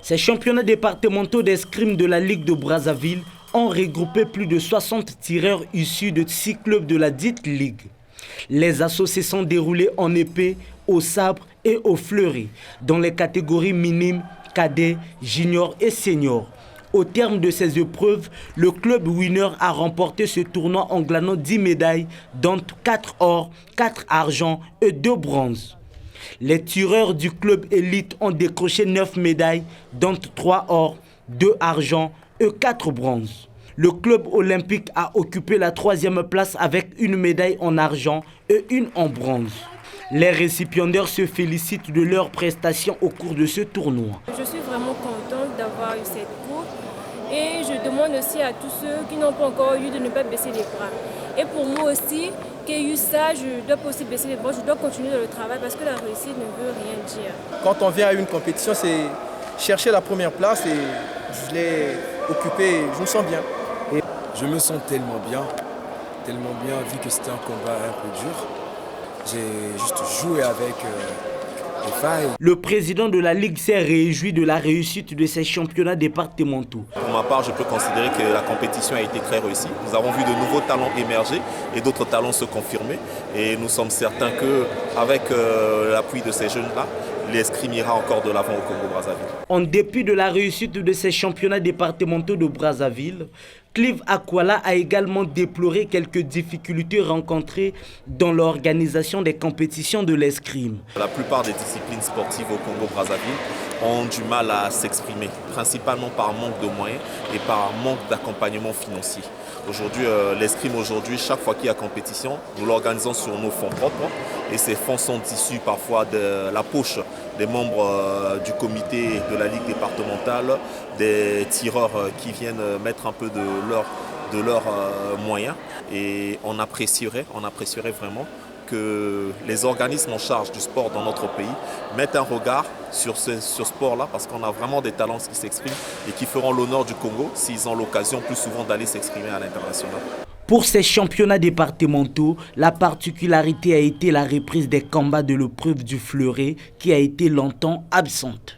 Ces championnats départementaux d'escrime de la Ligue de Brazzaville ont regroupé plus de 60 tireurs issus de 6 clubs de la dite Ligue. Les assauts se sont déroulés en épée, au sabre et au fleuret, dans les catégories minimes, cadets, juniors et seniors. Au terme de ces épreuves, le club winner a remporté ce tournoi en glanant 10 médailles, dont 4 or, 4 argent et 2 bronzes. Les tireurs du club élite ont décroché 9 médailles, dont 3 or, 2 argent et 4 bronzes. Le club olympique a occupé la 3e place avec une médaille en argent et une en bronze. Les récipiendaires se félicitent de leurs prestations au cours de ce tournoi. Je suis vraiment contente d'avoir eu cette coupe et je demande aussi à tous ceux qui n'ont pas encore eu de ne pas baisser les bras. Et pour moi aussi, qui ai eu ça, je dois pas aussi baisser les bras, je dois continuer dans le travail parce que la réussite ne veut rien dire. Quand on vient à une compétition, c'est chercher la première place et je l'ai occupée, je me sens bien. Et je me sens tellement bien, vu que c'était un combat un peu dur. J'ai juste joué avec les failles. Le président de la Ligue s'est réjoui de la réussite de ces championnats départementaux. Pour ma part, je peux considérer que la compétition a été très réussie. Nous avons vu de nouveaux talents émerger et d'autres talents se confirmer. Et nous sommes certains qu'avec l'appui de ces jeunes-là, l'escrime ira encore de l'avant au Congo-Brazzaville. En dépit de la réussite de ces championnats départementaux de Brazzaville, Clive Akwala a également déploré quelques difficultés rencontrées dans l'organisation des compétitions de l'escrime. La plupart des disciplines sportives au Congo-Brazzaville ont du mal à s'exprimer, principalement par manque de moyens et par manque d'accompagnement financier. Aujourd'hui, l'escrime, chaque fois qu'il y a compétition, nous l'organisons sur nos fonds propres et ces fonds sont issus parfois de la poche des membres du comité de la Ligue départementale, des tireurs qui viennent mettre un peu de leurs moyens et on apprécierait vraiment que les organismes en charge du sport dans notre pays mettent un regard sur ce sport-là parce qu'on a vraiment des talents qui s'expriment et qui feront l'honneur du Congo s'ils ont l'occasion plus souvent d'aller s'exprimer à l'international. Pour ces championnats départementaux, la particularité a été la reprise des combats de l'épreuve du fleuret qui a été longtemps absente.